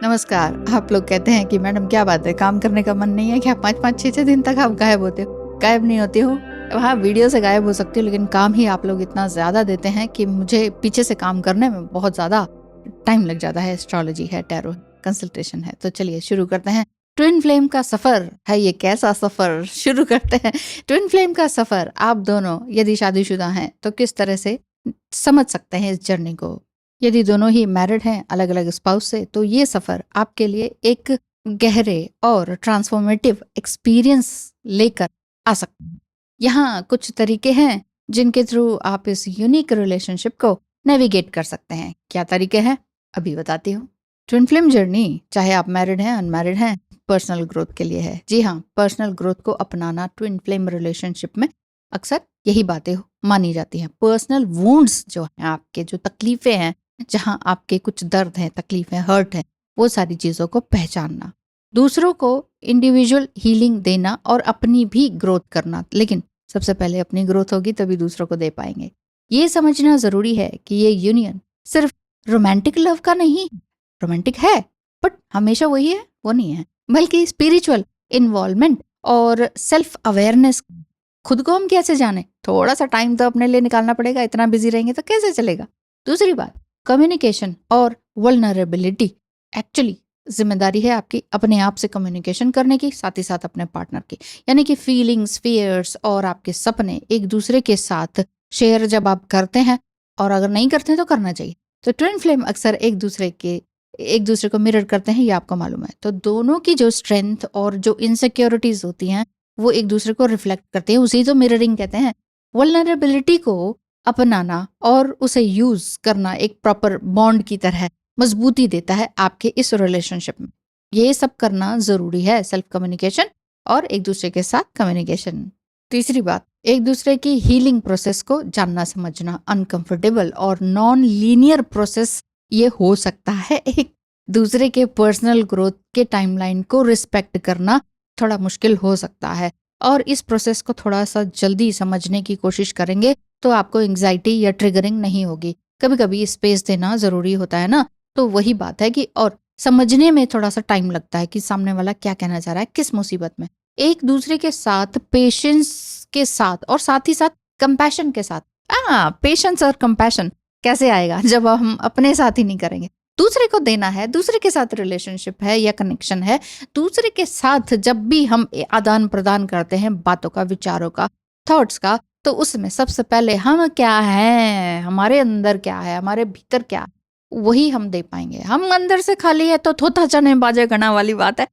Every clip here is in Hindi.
नमस्कार। आप लोग कहते हैं कि मैडम क्या बात है, काम करने का मन नहीं है क्या? 5-5 6-6 दिन तक आप गायब होते हो। गायब नहीं होती हूँ, हाँ, वीडियो से गायब हो सकती हूँ, लेकिन काम ही आप लोग इतना ज़्यादा देते हैं कि मुझे पीछे से काम करने में बहुत ज़्यादा टाइम लग जाता है। एस्ट्रोलॉजी है, टैरो कंसल्टेशन है। तो चलिए शुरू करते हैं। ट्विन फ्लेम का सफ़र है, ये कैसा सफ़र? शुरू करते हैं। ट्विन फ्लेम का सफ़र आप दोनों यदि शादीशुदा हैं तो किस तरह से समझ सकते हैं इस जर्नी को? यदि दोनों ही मैरिड हैं अलग अलग स्पाउस से, तो ये सफ़र आपके लिए एक गहरे और ट्रांसफॉर्मेटिव एक्सपीरियंस लेकर आ सकता है। यहाँ कुछ तरीके हैं जिनके थ्रू आप इस यूनिक रिलेशनशिप को नेविगेट कर सकते हैं। क्या तरीके हैं अभी बताती हूँ। ट्विन फ्लेम जर्नी, चाहे आप मैरिड हैं अनमैरिड हैं, पर्सनल ग्रोथ के लिए है। जी हाँ, पर्सनल ग्रोथ को अपनाना ट्विन फ्लेम रिलेशनशिप में अक्सर यही बातें मानी जाती हैं। पर्सनल वुंड्स जो हैं, आपके जो तकलीफें हैं, जहाँ आपके कुछ दर्द हैं, तकलीफें, हर्ट हैं, वो सारी चीज़ों को पहचानना, दूसरों को इंडिविजुअल हीलिंग देना और अपनी भी ग्रोथ करना। लेकिन सबसे पहले अपनी ग्रोथ होगी तभी दूसरों को दे पाएंगे। ये समझना ज़रूरी है कि ये यूनियन सिर्फ रोमांटिक लव का नहीं, रोमांटिक है बट हमेशा वही है वो नहीं है, बल्कि स्पिरिचुअल इन्वॉल्वमेंट और सेल्फ अवेयरनेस। खुद को हम कैसे जाने, थोड़ा सा टाइम तो अपने लिए निकालना पड़ेगा। इतना बिजी रहेंगे तो कैसे चलेगा। दूसरी बात, कम्युनिकेशन और वल्नरेबिलिटी। एक्चुअली जिम्मेदारी है आपकी अपने आप से कम्युनिकेशन करने की, साथ ही साथ अपने पार्टनर की। यानी कि फीलिंग्स, फियर्स और आपके सपने एक दूसरे के साथ शेयर जब आप करते हैं, और अगर नहीं करते हैं तो करना चाहिए। तो ट्विन फ्लेम अक्सर एक दूसरे को मिरर करते हैं, ये आपको मालूम है। तो दोनों की जो स्ट्रेंथ और जो इनसिक्योरिटीज होती हैं वो एक दूसरे को रिफ्लेक्ट करते हैं, उसी तो मिररिंग कहते हैं। वल्नरेबिलिटी को अपनाना और उसे यूज करना एक प्रॉपर बॉन्ड की तरह मजबूती देता है आपके इस रिलेशनशिप में। ये सब करना जरूरी है, सेल्फ कम्युनिकेशन और एक दूसरे के साथ कम्युनिकेशन। तीसरी बात, एक दूसरे की हीलिंग प्रोसेस को जानना समझना। अनकंफर्टेबल और नॉन लीनियर प्रोसेस ये हो सकता है। एक दूसरे के पर्सनल ग्रोथ के टाइमलाइन को रिस्पेक्ट करना थोड़ा मुश्किल हो सकता है, और इस प्रोसेस को थोड़ा सा जल्दी समझने की कोशिश करेंगे तो आपको एंग्जाइटी या ट्रिगरिंग नहीं होगी। कभी कभी स्पेस देना जरूरी होता है ना। तो वही बात है कि और समझने में थोड़ा सा टाइम लगता है कि सामने वाला क्या कहना चाह रहा है, किस मुसीबत में। एक दूसरे के साथ पेशेंस के साथ और साथ ही साथ कंपैशन के साथ। पेशेंस और कंपैशन कैसे आएगा जब हम अपने साथ ही नहीं करेंगे। दूसरे को देना है, दूसरे के साथ रिलेशनशिप है या कनेक्शन है, दूसरे के साथ जब भी हम आदान प्रदान करते हैं बातों का, विचारों का, थॉट्स का, तो उसमें सबसे पहले हम क्या हैं, हमारे अंदर क्या है, हमारे भीतर क्या है, वही हम दे पाएंगे। हम अंदर से खाली है तो थोथा चने बाजे गना वाली बात है।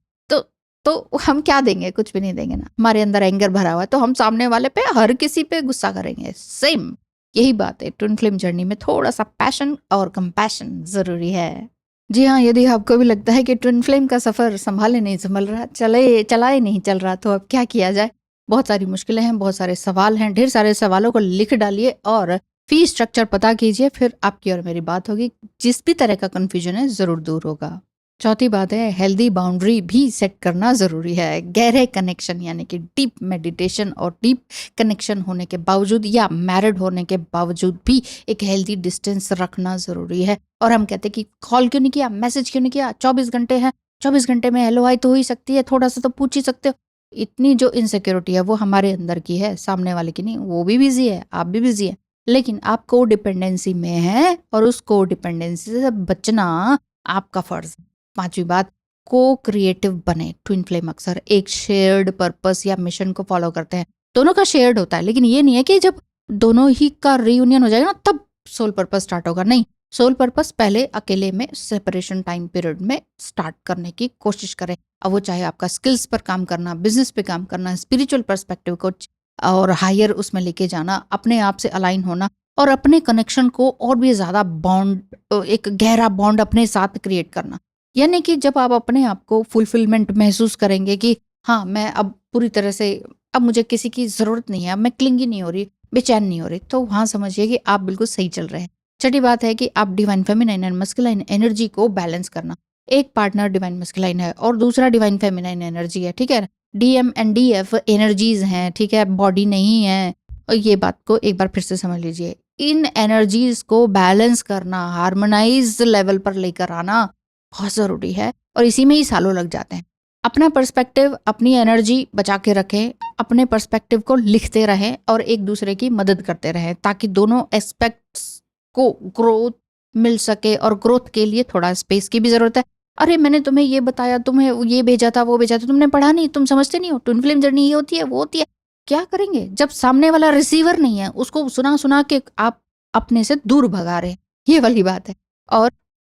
तो हम क्या देंगे, कुछ भी नहीं देंगे ना। हमारे अंदर एंगर भरा हुआ है तो हम सामने वाले पे, हर किसी पे गुस्सा करेंगे। सेम यही बात है, ट्विन फ्लेम जर्नी में थोड़ा सा पैशन और कंपैशन जरूरी है। जी हाँ, यदि आपको भी लगता है कि ट्विन फ्लेम का सफर संभाले नहीं संभल रहा, चलाए नहीं चल रहा, तो अब क्या किया जाए। बहुत सारी मुश्किलें हैं, बहुत सारे सवाल हैं। ढेर सारे सवालों को लिख डालिए और फी स्ट्रक्चर पता कीजिए, फिर आपकी और मेरी बात होगी। जिस भी तरह का कंफ्यूजन है जरूर दूर होगा। चौथी बात है, हेल्दी बाउंड्री भी सेट करना ज़रूरी है। गहरे कनेक्शन यानी कि डीप मेडिटेशन और डीप कनेक्शन होने के बावजूद या मैरिड होने के बावजूद भी एक हेल्दी डिस्टेंस रखना ज़रूरी है। और हम कहते हैं कि कॉल क्यों नहीं किया, मैसेज क्यों नहीं किया, 24 घंटे हैं, 24 घंटे में हेलो हाय तो हो ही सकती है, थोड़ा सा तो पूछ ही सकते हो। इतनी जो इनसिक्योरिटी है वो हमारे अंदर की है, सामने वाले की नहीं। वो भी बिजी है, आप भी बिजी है, लेकिन आप को डिपेंडेंसी में है और उस को डिपेंडेंसी से बचना आपका फर्ज है। पांचवी बात, को क्रिएटिव बने। ट्विन फ्लेम अक्सर एक शेयर्ड पर्पस या मिशन को फॉलो करते हैं। दोनों का शेयर्ड होता है, लेकिन ये नहीं है कि जब दोनों ही का रियूनियन हो जाएगा ना तब सोल पर्पस स्टार्ट होगा। नहीं, सोल पर्पस पहले अकेले में सेपरेशन टाइम पीरियड में स्टार्ट करने की कोशिश करें। अब वो चाहे आपका स्किल्स पर काम करना, बिजनेस पे काम करना, स्पिरिचुअल पर्सपेक्टिव को और हायर उसमें लेके जाना, अपने आप से अलाइन होना और अपने कनेक्शन को और भी ज्यादा बॉन्ड, एक गहरा बॉन्ड अपने साथ क्रिएट करना। यानी कि जब आप अपने आप को फुलफिलमेंट महसूस करेंगे कि हाँ, मैं अब पूरी तरह से, अब मुझे किसी की जरूरत नहीं है, अब मैं क्लिंगी नहीं हो रही, बेचैन नहीं हो रही, तो वहां समझिए कि आप बिल्कुल सही चल रहे हैं। छठी बात है कि आप divine feminine and masculine energy को बैलेंस करना। एक पार्टनर डिवाइन मस्कुलाइन है और दूसरा डिवाइन फेमिनाइन एनर्जी है, ठीक है। डीएम एंड डीएफ एनर्जीज हैं, ठीक है, बॉडी नहीं है। और ये बात को एक बार फिर से समझ लीजिए। इन एनर्जीज को बैलेंस करना, हार्मोनाइज लेवल पर लेकर आना, बहुत ज़रूरी है और इसी में ही सालों लग जाते हैं। अपना पर्सपेक्टिव, अपनी एनर्जी बचा के रखें, अपने पर्सपेक्टिव को लिखते रहें और एक दूसरे की मदद करते रहें ताकि दोनों एस्पेक्ट्स को ग्रोथ मिल सके। और ग्रोथ के लिए थोड़ा स्पेस की भी ज़रूरत है। अरे मैंने तुम्हें ये बताया, तुम्हें ये भेजा था, वो भेजा था, तुमने पढ़ा नहीं, तुम समझते नहीं हो, ट्विन फ्लेम जर्नी ये होती है, वो होती है। क्या करेंगे जब सामने वाला रिसीवर नहीं है, उसको सुना सुना के आप अपने से दूर भगा रहे हैं, ये वाली बात है।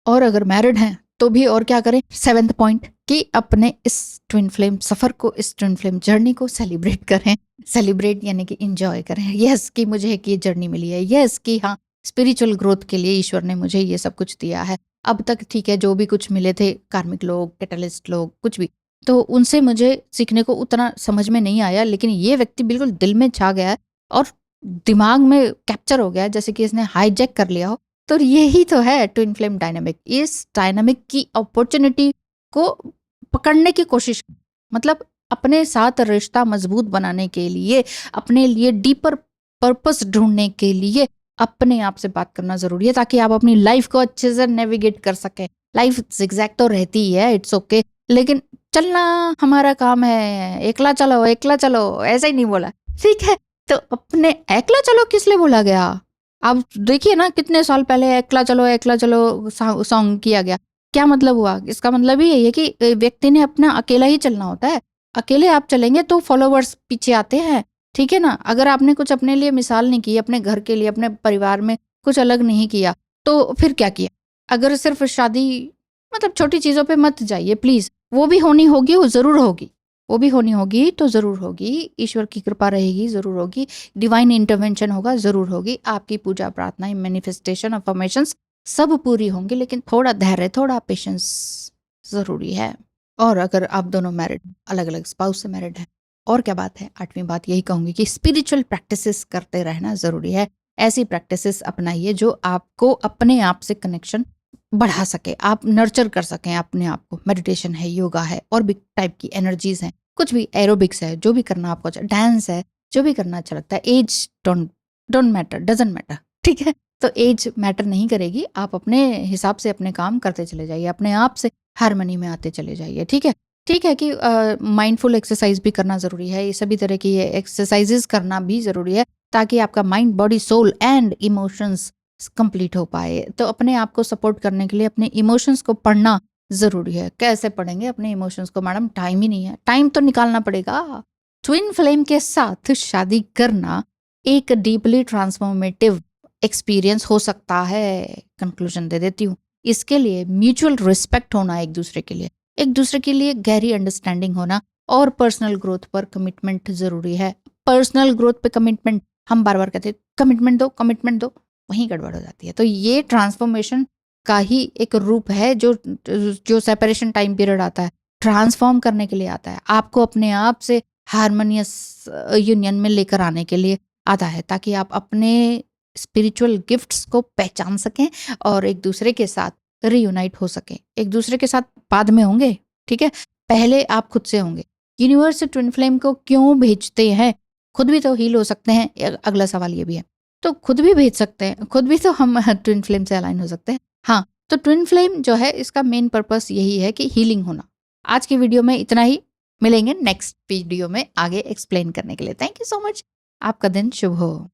और अगर मैरिड हैं तो भी और क्या करें, 7th पॉइंट कि अपने इस ट्विन फ्लेम सफ़र को, इस ट्विन फ्लेम जर्नी को सेलिब्रेट करें। सेलिब्रेट यानी कि इंजॉय करें। यस कि मुझे एक ये जर्नी मिली है, यस कि हाँ स्पिरिचुअल ग्रोथ के लिए ईश्वर ने मुझे ये सब कुछ दिया है। अब तक ठीक है, जो भी कुछ मिले थे, कार्मिक लोग, कैटलिस्ट लोग, कुछ भी, तो उनसे मुझे सीखने को उतना समझ में नहीं आया, लेकिन ये व्यक्ति बिल्कुल दिल में छा गया है और दिमाग में कैप्चर हो गया है, जैसे कि इसने हाईजैक कर लिया हो। तो यही तो है ट्विन फ्लेम डायनामिक। इस डायनामिक की अपॉर्चुनिटी को पकड़ने की कोशिश, मतलब अपने साथ रिश्ता मजबूत बनाने के लिए, अपने लिए डीपर पर्पस ढूंढने के लिए अपने आप से बात करना जरूरी है ताकि आप अपनी लाइफ को अच्छे से नेविगेट कर सकें। लाइफ जिगजैग तो रहती ही है, इट्स ओके, लेकिन चलना हमारा काम है। एकला चलो, एकला चलो, ऐसा ही नहीं बोला, ठीक है। तो अपने एकला चलो किस लिए बोला गया? आप देखिए ना, कितने साल पहले एकला चलो सॉन्ग किया गया, क्या मतलब हुआ? इसका मतलब ही यही है कि व्यक्ति ने अपना अकेला ही चलना होता है। अकेले आप चलेंगे तो फॉलोवर्स पीछे आते हैं, ठीक है ना। अगर आपने कुछ अपने लिए मिसाल नहीं की, अपने घर के लिए, अपने परिवार में कुछ अलग नहीं किया, तो फिर क्या किया? अगर सिर्फ शादी, मतलब छोटी चीज़ों पे मत जाइए प्लीज़। वो भी होनी होगी, वो ज़रूर होगी, वो भी होनी होगी तो ज़रूर होगी। ईश्वर की कृपा रहेगी, ज़रूर होगी। डिवाइन इंटरवेंशन होगा, ज़रूर होगी। आपकी पूजा प्रार्थनाएं, मैनिफेस्टेशन, अफर्मेशंस सब पूरी होंगी, लेकिन थोड़ा धैर्य, थोड़ा पेशेंस ज़रूरी है। और अगर आप दोनों मैरिड, अलग अलग स्पाउस से मैरिड हैं, और क्या बात है। 8वीं बात यही कहूँगी कि स्पिरिचुअल प्रैक्टिसेस करते रहना ज़रूरी है। ऐसी प्रैक्टिसेस अपनाइए जो आपको अपने आप से कनेक्शन बढ़ा सके, आप नर्चर कर सकें अपने आप को। मेडिटेशन है, योगा है, और भी टाइप की एनर्जीज हैं, कुछ भी, एरोबिक्स है, जो भी करना आपको अच्छा, डांस है, जो भी करना अच्छा लगता है। Age don't matter, doesn't matter, ठीक है। तो एज मैटर नहीं करेगी, आप अपने हिसाब से अपने काम करते चले जाइए, अपने आप से हारमोनी में आते चले जाइए, ठीक है। ठीक है कि माइंडफुल एक्सरसाइज भी करना ज़रूरी है, ये सभी तरह की ये एक्सरसाइजेस करना भी ज़रूरी है ताकि आपका mind, body, soul and emotions complete हो पाए। तो अपने आप को सपोर्ट करने के लिए अपने इमोशंस को पढ़ना ज़रूरी है। कैसे पढ़ेंगे अपने इमोशंस को मैडम? टाइम ही नहीं है, टाइम तो निकालना पड़ेगा। ट्विन फ्लेम के साथ शादी करना एक डीपली ट्रांसफॉर्मेटिव एक्सपीरियंस हो सकता है। कंक्लूजन दे देती हूँ। इसके लिए म्यूचुअल रिस्पेक्ट होना, एक दूसरे के लिए गहरी अंडरस्टैंडिंग होना, और पर्सनल ग्रोथ पर कमिटमेंट ज़रूरी है। पर्सनल ग्रोथ पे कमिटमेंट, हम बार बार कहते हैं कमिटमेंट दो, वहीं गड़बड़ हो जाती है। तो ये ट्रांसफॉर्मेशन का ही एक रूप है जो सेपरेशन टाइम पीरियड आता है, ट्रांसफॉर्म करने के लिए आता है, आपको अपने आप से हारमोनियस यूनियन में लेकर आने के लिए आता है, ताकि आप अपने स्पिरिचुअल गिफ्ट्स को पहचान सकें और एक दूसरे के साथ रीयूनाइट हो सकें। एक दूसरे के साथ बाद में होंगे, ठीक है, पहले आप खुद से होंगे। यूनिवर्स ट्विन फ्लेम को क्यों भेजते हैं? खुद भी तो हील हो सकते हैं। अगला सवाल ये भी है, तो खुद भी भेज सकते हैं, खुद भी तो हम ट्विन फ्लेम से अलाइन हो सकते हैं। हाँ, तो ट्विन फ्लेम जो है, इसका मेन पर्पस यही है कि हीलिंग होना। आज की वीडियो में इतना ही, मिलेंगे नेक्स्ट वीडियो में आगे एक्सप्लेन करने के लिए। थैंक यू सो मच, आपका दिन शुभ हो।